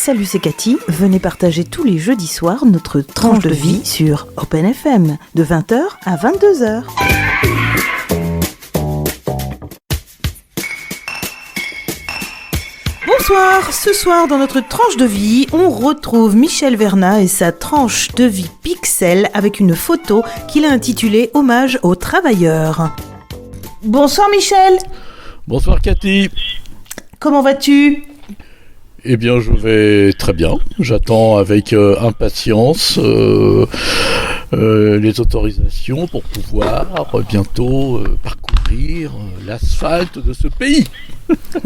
Salut, c'est Cathy. Venez partager tous les jeudis soirs notre tranche de vie sur Open FM de 20h à 22h. Bonsoir, ce soir dans notre tranche de vie, on retrouve Michel Vernat et sa tranche de vie pixel avec une photo qu'il a intitulée Hommage aux travailleurs. Bonsoir Michel. Bonsoir Cathy. Comment vas-tu ? Eh bien, je vais très bien. J'attends avec impatience les autorisations pour pouvoir bientôt parcourir l'asphalte de ce pays.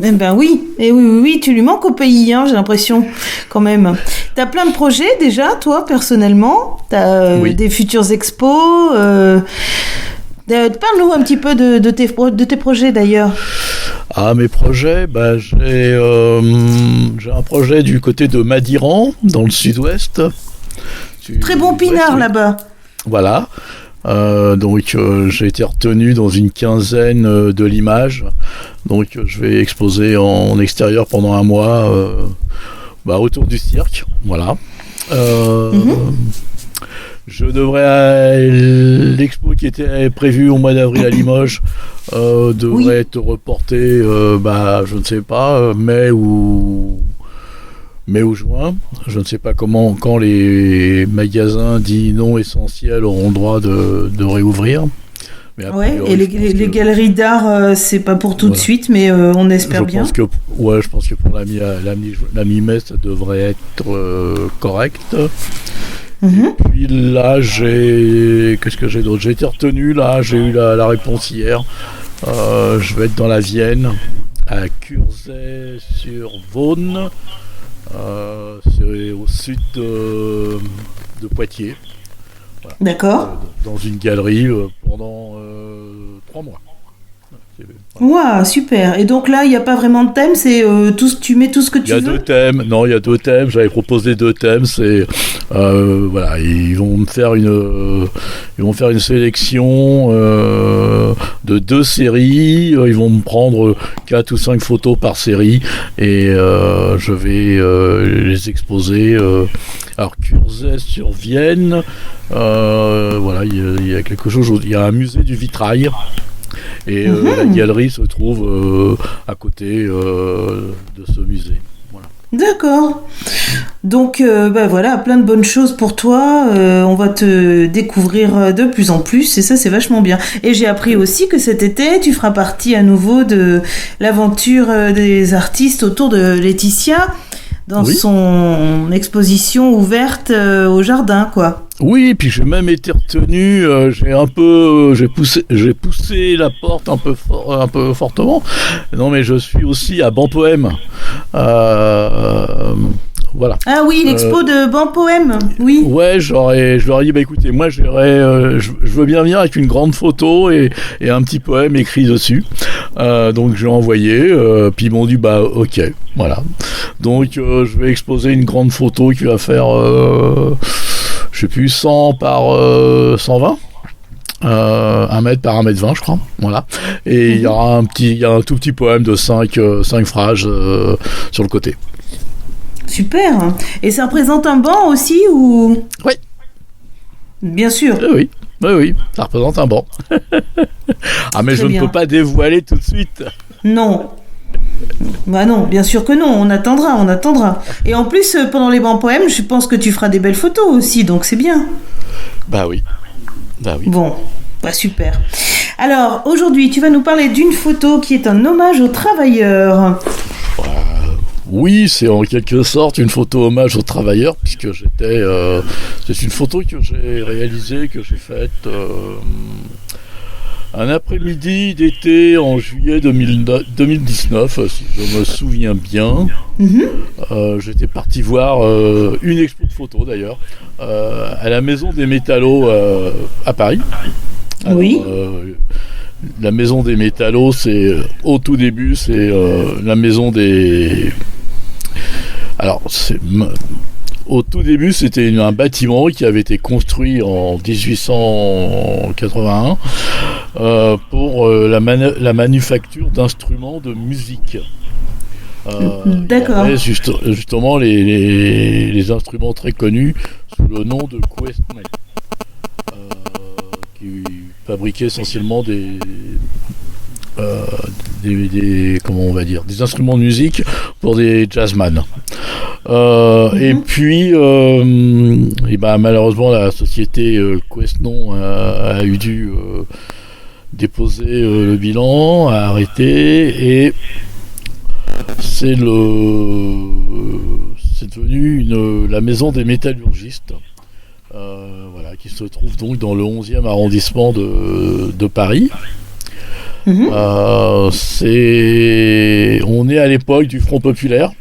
Eh ben oui, et oui, tu lui manques au pays, hein, j'ai l'impression, quand même. T'as plein de projets déjà, toi, personnellement. T'as des futures expos. Parle-nous un petit peu de tes projets, d'ailleurs. Ah, mes projets, j'ai un projet du côté de Madiran, dans le sud-ouest. Très bon pinard là-bas. Voilà. Donc j'ai été retenu dans une quinzaine de l'image. Donc je vais exposer en extérieur pendant un mois autour du cirque. Voilà. Je devrais l'expo qui était prévue au mois d'avril à Limoges devrait être reportée je ne sais pas mai ou juin. Je ne sais pas quand les magasins dits non essentiels auront le droit de réouvrir. Mais et les galeries d'art, c'est pas pour tout de suite, mais on espère bien. Je pense que pour la mi-mai, ça devrait être correct. Et puis là, qu'est-ce que j'ai d'autre ? J'ai été retenu, là, j'ai eu la réponse hier. Je vais être dans la Vienne, à Curzay-sur-Vaune. C'est au sud de Poitiers. Voilà. D'accord. Dans une galerie pendant 3 mois. Waouh, super. Et donc là, il n'y a pas vraiment de thème, c'est tu mets tout ce que tu veux. Il y a 2 thèmes. Non, il y a 2 thèmes. J'avais proposé 2 thèmes. C'est ils vont me faire une sélection de 2 séries. Ils vont me prendre 4 ou 5 photos par série et je vais les exposer. Alors Curzay sur Vienne. Il y a quelque chose. Il y a un musée du vitrail. Et la galerie se trouve à côté de ce musée. Voilà. D'accord. Donc, plein de bonnes choses pour toi. On va te découvrir de plus en plus et ça, c'est vachement bien. Et j'ai appris aussi que cet été, tu feras partie à nouveau de l'aventure des artistes autour de Laetitia dans son exposition ouverte au jardin, quoi. Oui, puis j'ai même été retenu. J'ai poussé la porte un peu fortement. Non, mais je suis aussi à Banpoème. Voilà. Ah oui, l'expo de Banpoème, oui. Ouais, je leur ai dit, écoutez, moi je veux bien venir avec une grande photo et un petit poème écrit dessus. Donc j'ai envoyé, puis ils m'ont dit, ok, voilà. Donc je vais exposer une grande photo qui va faire, je sais plus, 100 par 120. 1 mètre par 1 mètre 20, je crois. Voilà. Et il y a un tout petit poème de 5 phrases sur le côté. Super. Et ça représente un banc aussi ou ? Oui. Bien sûr. Oui, ça représente un banc. Mais je ne peux pas dévoiler tout de suite. Non. Non, bien sûr que non, on attendra. Et en plus, pendant les bancs poèmes, je pense que tu feras des belles photos aussi, donc c'est bien. Oui. Bon, super. Alors, aujourd'hui, tu vas nous parler d'une photo qui est un hommage aux travailleurs. Oui, c'est en quelque sorte une photo hommage aux travailleurs, puisque c'est une photo que j'ai réalisée, que j'ai faite un après-midi d'été en juillet 2019, si je me souviens bien. J'étais parti voir une expo de photos d'ailleurs, à la Maison des Métallos à Paris. Alors, oui. La Maison des Métallos, au tout début, c'est la maison des... Alors, au tout début, c'était un bâtiment qui avait été construit en 1881 pour la manufacture d'instruments de musique. D'accord. Il y avait justement les instruments très connus sous le nom de Quesnay, qui fabriquaient essentiellement comment on va dire, des instruments de musique pour des jazzman. Et puis, et ben, malheureusement, la société Quesnon a eu dû déposer le bilan, a arrêté, et c'est devenu la maison des métallurgistes, voilà, qui se trouve donc dans le 11e arrondissement de Paris. On est à l'époque du Front Populaire,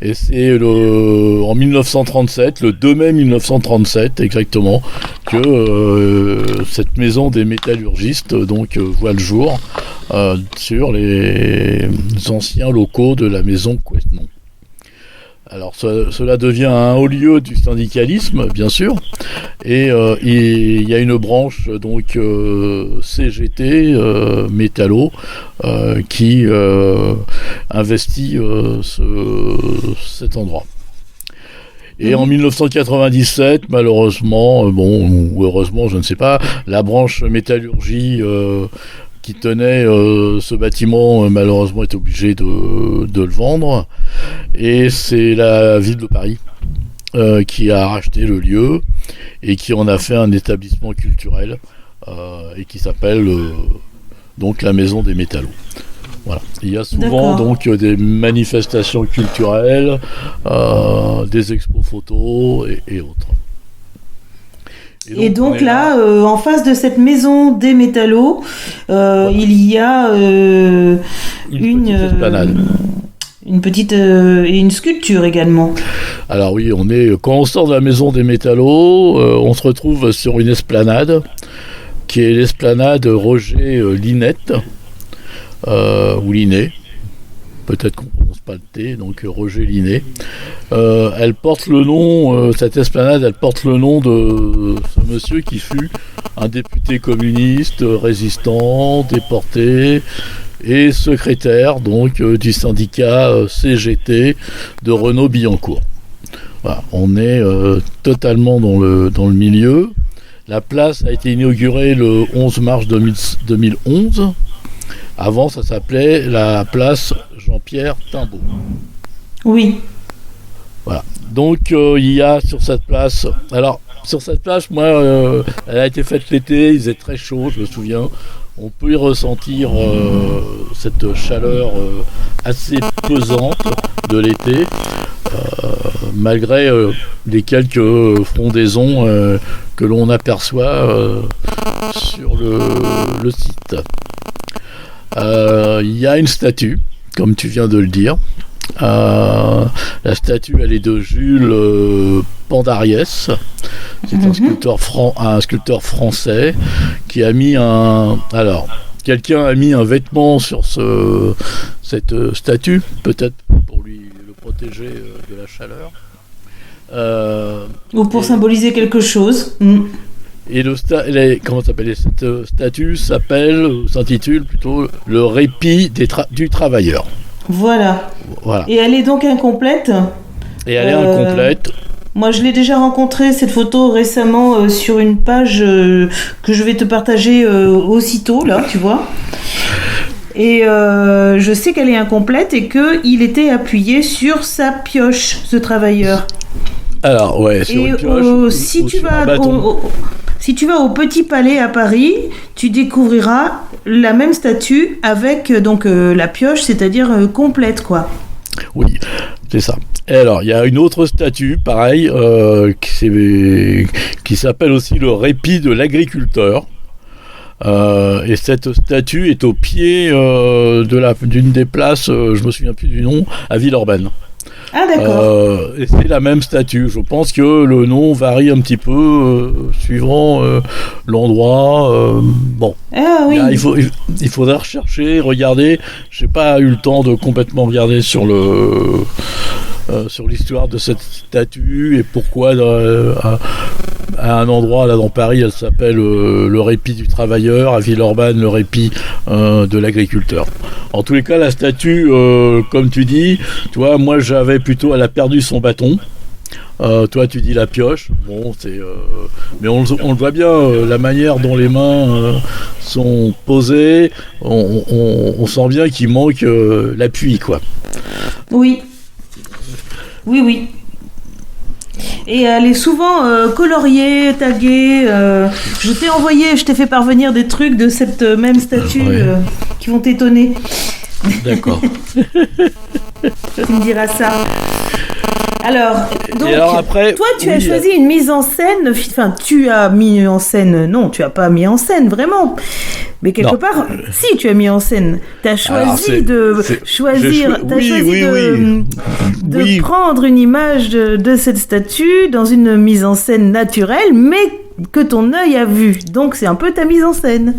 et c'est en 1937, le 2 mai 1937 exactement, que cette maison des métallurgistes donc voit le jour sur les anciens locaux de la maison Quesnon. Alors cela devient un haut lieu du syndicalisme, bien sûr, et il y a une branche donc CGT Métallo qui investit cet endroit. Et en 1997, malheureusement, ou heureusement, je ne sais pas, la branche métallurgie qui tenait ce bâtiment, malheureusement, est obligée de le vendre. Et c'est la ville de Paris qui a racheté le lieu et qui en a fait un établissement culturel et qui s'appelle donc la Maison des Métallos. Voilà. Il y a souvent donc des manifestations culturelles, des expos photos et autres. Et donc là, en face de cette maison des métallos, voilà. Il y a une esplanade. Une petite et une sculpture également. Alors oui, quand on sort de la maison des métallos, on se retrouve sur une esplanade qui est l'esplanade Roger Linette ou Linet. Peut-être qu'on ne prononce pas le T, donc Roger Linet. Elle porte le nom, cette esplanade, elle porte le nom de ce monsieur qui fut un député communiste, résistant, déporté et secrétaire donc du syndicat CGT de Renaud Billancourt. Voilà, on est totalement dans le milieu. La place a été inaugurée le 11 mars 2011. Avant, ça s'appelait la place Jean-Pierre Timbaud. Oui. Voilà. Donc, il y a sur cette place... Alors, sur cette place, moi, elle a été faite l'été, il faisait très chaud, je me souviens. On peut y ressentir cette chaleur assez pesante de l'été, malgré les quelques frondaisons que l'on aperçoit sur le site. Il y a une statue, comme tu viens de le dire. La statue, elle est de Jules Pandariès. C'est un sculpteur français qui a mis quelqu'un a mis un vêtement sur cette statue, peut-être pour le protéger de la chaleur. Ou pour symboliser quelque chose. Et comment s'appelle cette statue s'intitule plutôt le répit du travailleur. Voilà. Et elle est donc incomplète. Et elle est incomplète. Moi, je l'ai déjà rencontrée, cette photo, récemment sur une page que je vais te partager aussitôt, là, tu vois. Et je sais qu'elle est incomplète et qu'il était appuyé sur sa pioche, ce travailleur. Alors, ouais, sur une pioche. Si tu vas au Petit Palais à Paris, tu découvriras la même statue avec donc la pioche, c'est-à-dire complète, quoi. Oui, c'est ça. Et alors, il y a une autre statue, pareil, qui s'appelle aussi le répit de l'agriculteur. Et cette statue est au pied d'une des places, je me souviens plus du nom, à Villeurbanne. Ah d'accord. Et c'est la même statue. Je pense que le nom varie un petit peu suivant l'endroit. Bon. Ah oui. Là, il faudrait rechercher, regarder. J'ai pas eu le temps de complètement regarder sur l'histoire de cette statue et pourquoi à un endroit là dans Paris, elle s'appelle le répit du travailleur, à Villeurbanne le répit de l'agriculteur. En tous les cas, la statue, comme tu dis, tu vois, moi j'avais plutôt, elle a perdu son bâton. Toi tu dis la pioche, bon c'est, mais on le voit bien, la manière dont les mains sont posées, on sent bien qu'il manque l'appui, quoi. Oui. Et elle est souvent coloriée, taguée. Je t'ai fait parvenir des trucs de cette même statue qui vont t'étonner. D'accord. Tu me diras ça. Alors, donc, après, toi, tu as choisi une mise en scène. Enfin, tu as mis en scène. Non, tu n'as pas mis en scène, vraiment. Mais quelque part, si, tu as mis en scène. Tu as choisi de prendre une image de cette statue dans une mise en scène naturelle, mais que ton œil a vu. Donc, c'est un peu ta mise en scène.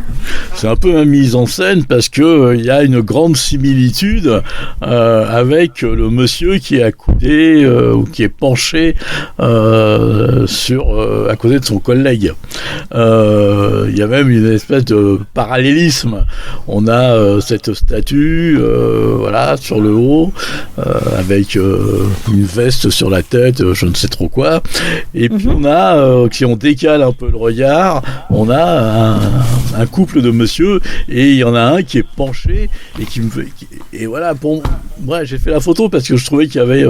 C'est un peu ma mise en scène parce que il y a une grande similitude avec le monsieur qui est accoudé ou qui est penché à côté de son collègue. Il y a même une espèce de parallélisme. On a cette statue, voilà, sur le haut, avec une veste sur la tête, je ne sais trop quoi. Et puis on a, si on décale un peu le regard, on a un couple de monsieur et il y en a un qui est penché et voilà, pour moi j'ai fait la photo parce que je trouvais qu'il y avait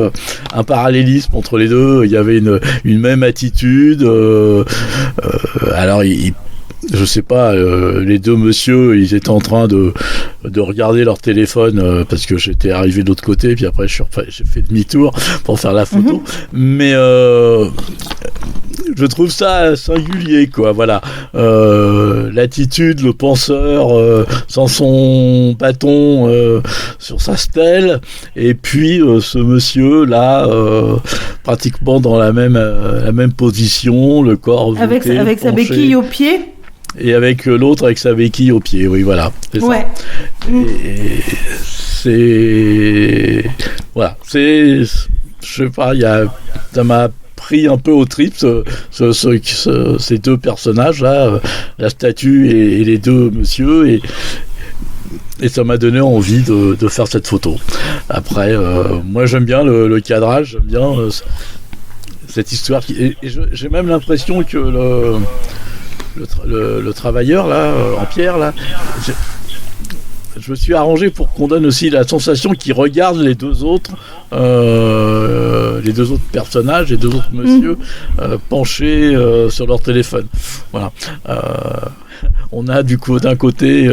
un parallélisme entre les deux, il y avait une même attitude, alors je sais pas, les deux monsieur, ils étaient en train de regarder leur téléphone parce que j'étais arrivé de l'autre côté, puis après j'ai fait demi-tour pour faire la photo. Mais je trouve ça singulier, quoi. Voilà, l'attitude, le penseur sans son bâton sur sa stèle, et puis ce monsieur là, pratiquement dans la même position, le corps voûté, avec sa béquille au pied. Et avec l'autre avec sa béquille au pied, oui, voilà. C'est ça. Et c'est... Voilà, c'est... Je sais pas, ça m'a pris un peu au trip, ces deux personnages-là, la statue et les deux monsieur, et ça m'a donné envie de faire cette photo. Après, moi j'aime bien le cadrage, j'aime bien cette histoire. Et j'ai même l'impression que le travailleur là, en pierre là, je me suis arrangé pour qu'on donne aussi la sensation qu'il regarde les deux autres personnages, les deux autres monsieur penchés sur leur téléphone. Voilà. On a du coup d'un côté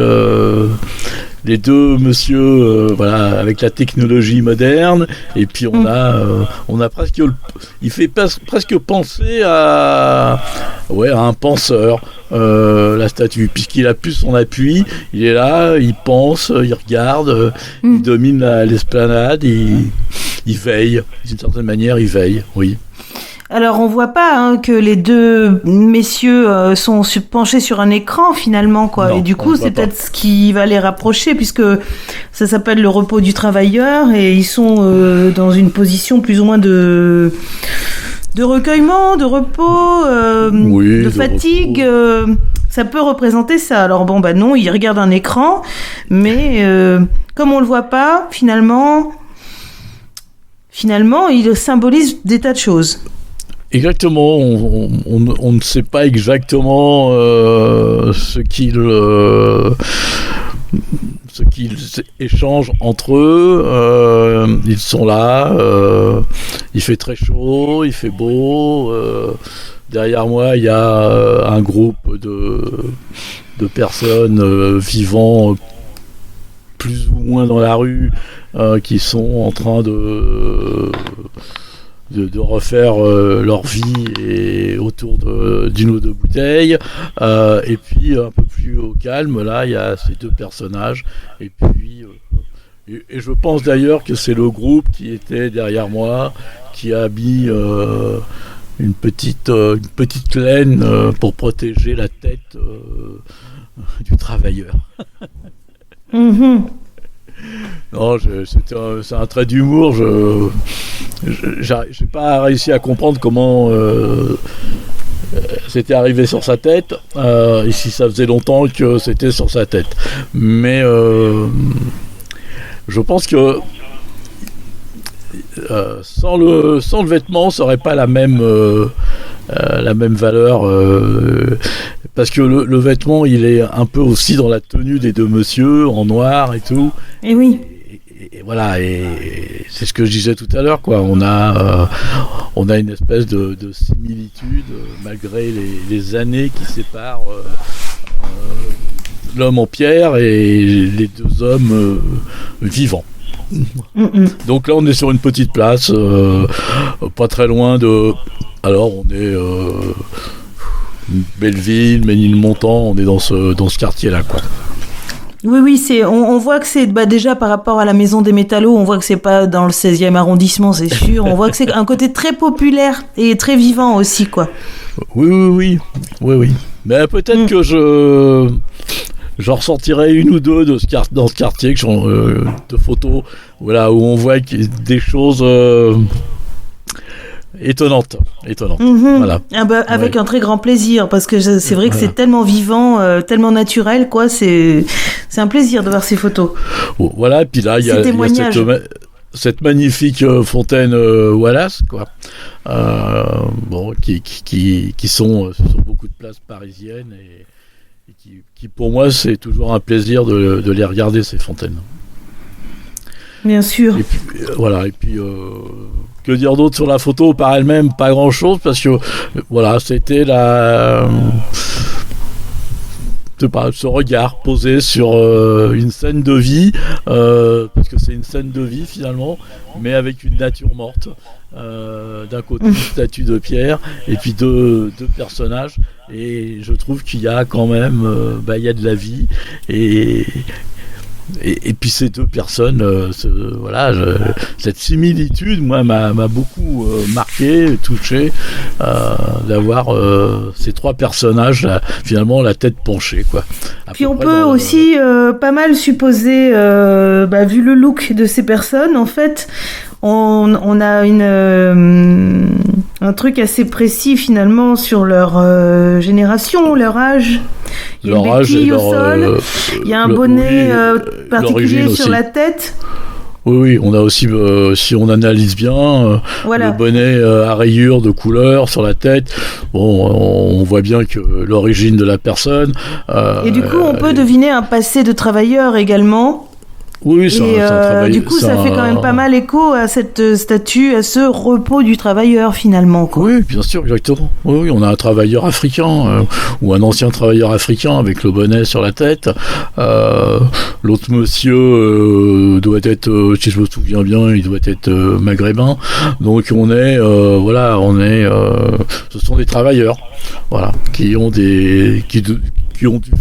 les deux monsieur voilà, avec la technologie moderne, et puis on a presque il fait presque penser à un penseur, la statue, puisqu'il a plus son appui, il est là, il pense, il regarde, il domine l'esplanade, il veille, d'une certaine manière il veille, oui. Alors, on voit pas que les deux messieurs sont penchés sur un écran, finalement, quoi. Non, et du coup, c'est peut-être ce qui va les rapprocher, puisque ça s'appelle le repos du travailleur, et ils sont dans une position plus ou moins de recueillement, de repos, de fatigue. Ça peut représenter ça. Alors bon, non, ils regardent un écran, mais comme on le voit pas, finalement, il symbolise des tas de choses. Exactement, on ne sait pas exactement ce qu'ils échangent entre eux. Ils sont là, il fait très chaud, il fait beau. Derrière moi, il y a un groupe de personnes vivant plus ou moins dans la rue, qui sont en train de refaire leur vie et autour d'une ou deux bouteilles, et puis un peu plus au calme, là il y a ces deux personnages, et puis et je pense d'ailleurs que c'est le groupe qui était derrière moi qui a mis une petite laine pour protéger la tête du travailleur. Non, c'est un trait d'humour. J'ai pas réussi à comprendre comment c'était arrivé sur sa tête, et si ça faisait longtemps que c'était sur sa tête. Mais je pense que sans le vêtement, ça n'aurait pas la même valeur, parce que le vêtement, il est un peu aussi dans la tenue des deux messieurs, en noir et tout. Et oui. Et voilà, et c'est ce que je disais tout à l'heure, quoi. On a une espèce de similitude, malgré les années qui séparent l'homme en pierre et les deux hommes vivants. Donc là, on est sur une petite place, pas très loin de... Alors, on est Belleville, Ménilmontant, on est dans ce quartier-là, quoi. Oui, on voit que c'est déjà par rapport à la Maison des Métallos, on voit que c'est pas dans le 16e arrondissement, c'est sûr. On voit que c'est un côté très populaire et très vivant aussi, quoi. Oui. Mais peut-être que j'en ressortirai une ou deux dans ce quartier, de photos, voilà, où on voit des choses étonnantes. Voilà. Avec un très grand plaisir, parce que c'est vrai que c'est tellement vivant, tellement naturel, quoi. C'est un plaisir de voir ces photos. Voilà, et puis là, il y a cette magnifique fontaine Wallace, quoi. Qui sont sur beaucoup de places parisiennes et qui pour moi, c'est toujours un plaisir de les regarder, ces fontaines. Bien sûr. Et puis, voilà, et puis que dire d'autre sur la photo par elle-même? Pas grand-chose, parce que voilà, c'était ce regard posé sur une scène de vie, parce que c'est une scène de vie finalement, mais avec une nature morte. D'un côté, une statue de pierre, et puis deux personnages, et je trouve qu'il y a quand même il y a de la vie, et puis ces deux personnes, cette similitude, moi, m'a beaucoup marqué, touché, d'avoir ces trois personnages, là, finalement, la tête penchée, quoi. Puis on peut aussi pas mal supposer, vu le look de ces personnes, en fait, on a un truc assez précis finalement sur leur génération, leur âge. Il y a une béquille au sol, il y a un bonnet particulier sur la tête. Oui, on a aussi, si on analyse bien, le bonnet à rayures de couleur sur la tête. Bon, on voit bien que l'origine de la personne. Et du coup, on peut deviner un passé de travailleur également. Oui, c'est un travail. Du coup, ça fait quand même pas mal écho à cette statue, à ce repos du travailleur finalement, quoi. Oui, bien sûr, exactement. Oui, on a un travailleur africain ou un ancien travailleur africain avec le bonnet sur la tête. L'autre monsieur doit être, si je me souviens bien, il doit être maghrébin. Donc on est, ce sont des travailleurs, voilà, qui ont dû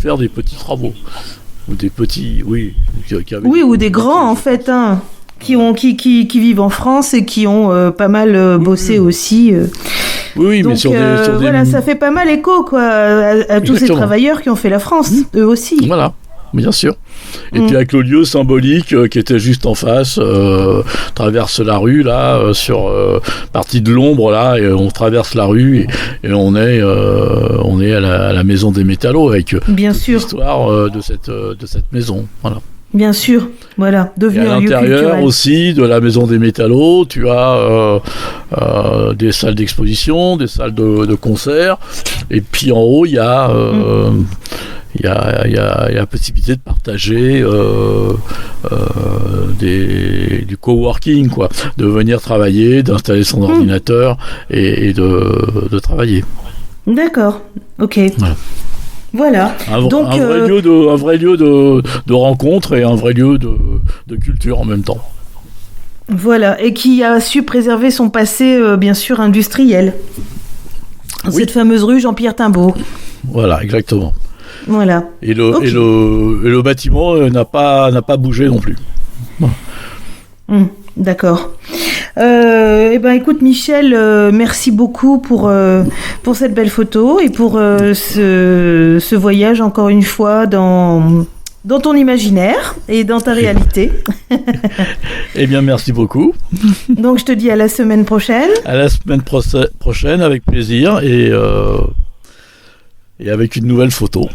faire des petits travaux. Ou des petits, ou des grands en fait, hein, qui vivent en France et qui ont pas mal bossé aussi. Oui, donc, mais sur des... ça fait pas mal écho, quoi, à tous ces travailleurs qui ont fait la France, eux aussi. Voilà. Bien sûr. Et puis avec le lieu symbolique qui était juste en face, traverse la rue là, sur partie de l'ombre là, et on traverse la rue et on est à la Maison des Métallos avec l'histoire de cette maison. Voilà. Bien sûr, voilà, devenu un lieu culturel. À l'intérieur aussi de la Maison des Métallos, tu as des salles d'exposition, des salles de concert, et puis en haut il y a il y a la possibilité de partager du coworking, quoi, de venir travailler, d'installer son ordinateur et de travailler. D'accord, ok. Voilà. Un vrai lieu de rencontre et un vrai lieu de culture en même temps. Voilà, et qui a su préserver son passé, bien sûr, industriel. Cette fameuse rue Jean-Pierre Timbaud. Voilà, exactement. Voilà. Et le bâtiment n'a pas bougé non plus. D'accord. Écoute Michel, merci beaucoup pour cette belle photo et pour ce voyage encore une fois dans ton imaginaire et dans ta réalité. Eh bien, merci beaucoup. Donc, je te dis à la semaine prochaine. À la semaine prochaine, avec plaisir. Et et avec une nouvelle photo.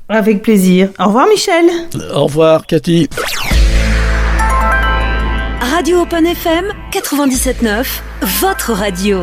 Avec plaisir. Au revoir Michel. Au revoir Cathy. Radio Open FM 97.9, votre radio.